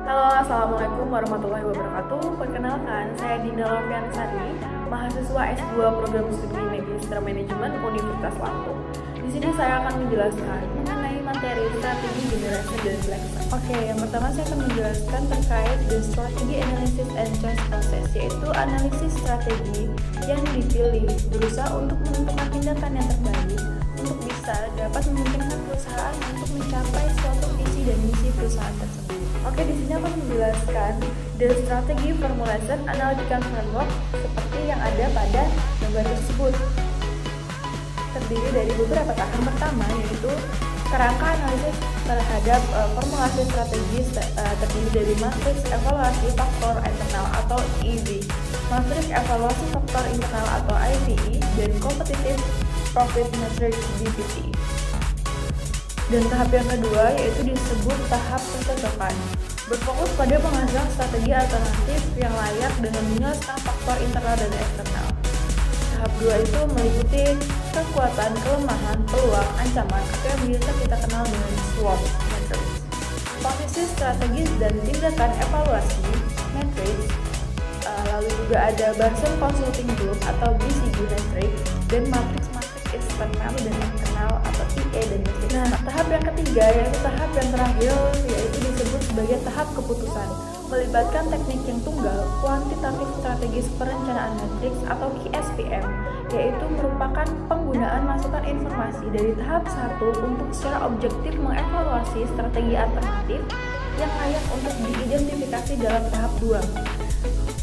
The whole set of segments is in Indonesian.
Halo, Assalamualaikum warahmatullahi wabarakatuh. Perkenalkan, saya Dinda Loviansari, mahasiswa S2 Program Studi Magister Manajemen Universitas Lampung. Di sini saya akan menjelaskan mengenai materi strategi generasi dan selection. Oke, yang pertama saya akan menjelaskan terkait the strategy analysis and choice process, yaitu analisis strategi yang dipilih berusaha untuk menentukan tindakan yang terbaik untuk bisa dapat memungkinkan perusahaan untuk mencapai suatu visi dan misi perusahaan tersebut. Oke, di sini aku menjelaskan the strategy formulation analytical framework seperti yang ada pada gambar tersebut. Terdiri dari beberapa tahap. Pertama yaitu kerangka analisis terhadap formulasi strategi terdiri dari matriks evaluasi faktor internal atau EV, matriks evaluasi faktor internal atau IPE, dan competitive profit matrix DPT. Dan tahap yang kedua yaitu disebut tahap pencocokan, berfokus pada menghasilkan strategi alternatif yang layak dengan menjelaskan faktor internal dan eksternal. Tahap 2 itu meliputi kekuatan, kelemahan, peluang, ancaman atau yang biasa kita kenal dengan SWOT matrix. Posisi strategis dan tindakan evaluasi matrix. Lalu juga ada Barson Consulting Group atau BCG matrix dan matriks eksternal dan internal atau PE dan matrix. Nah, tahap yang ketiga yaitu tahap yang terakhir yaitu disebut sebagai tahap keputusan, melibatkan teknik yang tunggal, kuantitatif strategis perencanaan matriks atau QSPM, yaitu merupakan penggunaan masukan informasi dari tahap 1 untuk secara objektif mengevaluasi strategi alternatif yang layak untuk diidentifikasi dalam tahap 2.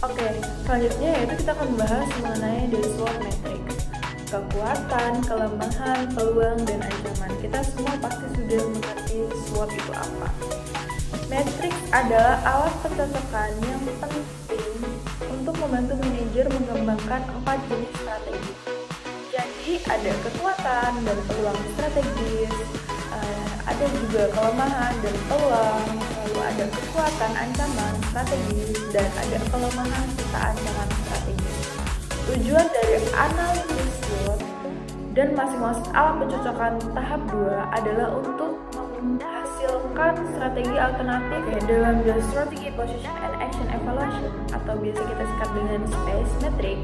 Oke, selanjutnya yaitu kita akan membahas mengenai the SWOT matrix. Kekuatan, kelemahan, peluang, dan ancaman. Kita semua pasti sudah mengerti SWOT itu apa. Matrix adalah alat pencocokan yang penting untuk membantu manajer mengembangkan 4 jenis strategi. Jadi ada kekuatan dan peluang strategis, ada juga kelemahan dan peluang, lalu ada kekuatan, ancaman, strategis, dan ada kelemahan serta ancaman strategis. Tujuan dari analisis SWOT dan masing-masing alat pencocokan tahap 2 adalah untuk menghasilkan strategi alternatif dalam the strategy position and action evaluation atau biasa kita singkat dengan SPACE metric,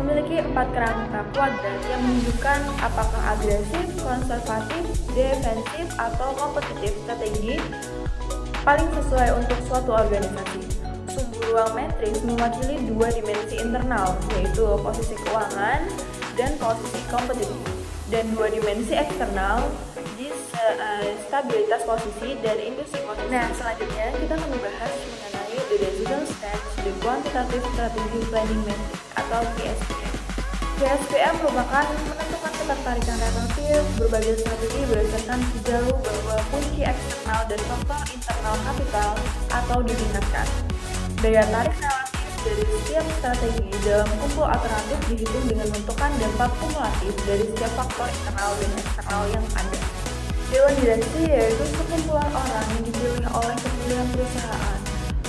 memiliki 4 kerangka kuadran yang menunjukkan apakah agresif, konservatif, defensif, atau kompetitif strategi paling sesuai untuk suatu organisasi. Sumber ruang matriks mewakili 2 dimensi internal, yaitu posisi keuangan dan posisi kompetitif, dan 2 dimensi eksternal di stabilitas posisi dan industri posisi. Nah, selanjutnya kita akan membahas mengenai the decision stage, the quantitative strategy planning matrix atau QSPM. QSPM merupakan menentukan ketertarikan relatif berbagai strategi berdasarkan sejauh bahwa kunci eksternal dan faktor internal kapital atau ditingkatkan. Daya tarik relatif dari setiap strategi dalam kumpul alternatif dihitung dengan menentukan dampak kumulatif dari setiap faktor internal dan eksternal yang ada. Dewan direksi yaitu sekumpulan orang yang dipilih oleh pemilihan perusahaan,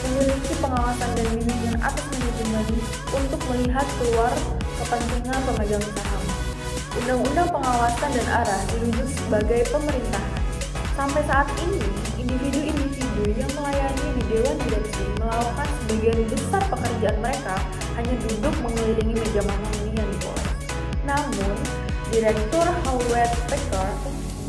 memiliki pengawasan dan bimbingan atas manajemen untuk melihat keluar kepentingan pemegang saham. Undang-undang pengawasan dan arah dirujuk sebagai pemerintahan. Sampai saat ini, individu-individu yang melayani di Dewan Direksi melakukan sebagian besar pekerjaan mereka hanya duduk mengelilingi meja makan yang dipoles. Namun, Direktur Howard Packard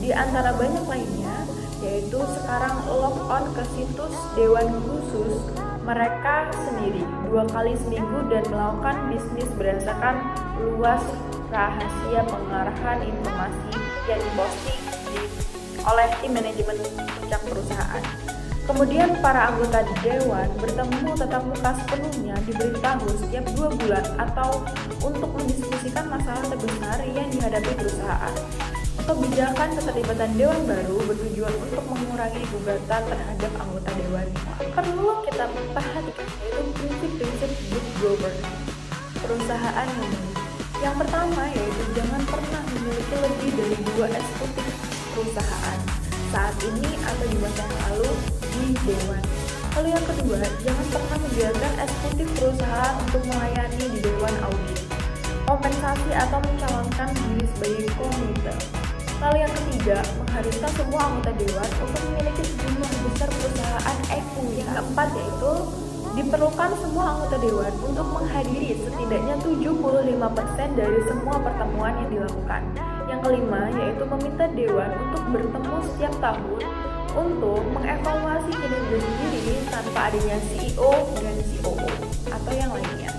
di antara banyak lainnya, yaitu sekarang log on ke situs Dewan Khusus mereka sendiri 2 kali seminggu dan melakukan bisnis berdasarkan luas rahasia pengarahan informasi yang diposting oleh tim manajemen puncak perusahaan. Kemudian para anggota Dewan bertemu tatap muka sepenuhnya diberitahu setiap 2 bulan atau untuk mendiskusikan masalah terbesar yang dihadapi perusahaan. Kebijakan keterlibatan Dewan baru bertujuan untuk mengurangi gugatan terhadap anggota Dewan. Perlu kita perhatikan yaitu prinsip-prinsip good governance perusahaan yang baik. Yang pertama yaitu jangan pernah memiliki lebih dari 2 eksekutif perusahaan saat ini atau di masa yang lalu di Dewan. Lalu yang kedua, jangan pernah membiarkan eksekutif perusahaan untuk melayani di Dewan Audit, kompensasi atau mencalonkan diri sebagai komite. Lalu yang ketiga, mengharuskan semua anggota Dewan untuk memiliki sejumlah besar perusahaan equity keempat yaitu diperlukan semua anggota dewan untuk menghadiri setidaknya 75% dari semua pertemuan yang dilakukan. Yang kelima yaitu meminta dewan untuk bertemu setiap tahun untuk mengevaluasi kinerja sendiri tanpa adanya CEO dan COO atau yang lainnya.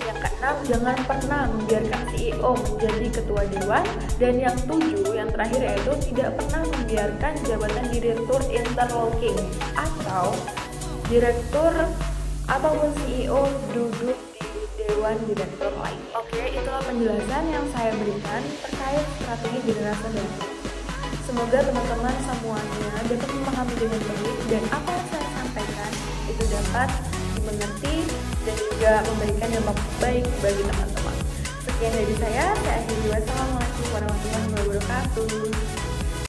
Yang keenam, jangan pernah membiarkan CEO menjadi ketua dewan. Dan yang tujuh, yang terakhir yaitu tidak pernah membiarkan jabatan direktur interlocking atau direktur ataupun CEO duduk di dewan direktur lain. Oke, itulah penjelasan yang saya berikan terkait strategi generasi baru. Semoga teman-teman semuanya dapat memahami dengan baik dan apa yang saya sampaikan itu dapat dimengerti dan juga memberikan dampak baik bagi teman-teman. Sekian dari saya akhiri. Wassalamualaikum warahmatullahi wabarakatuh.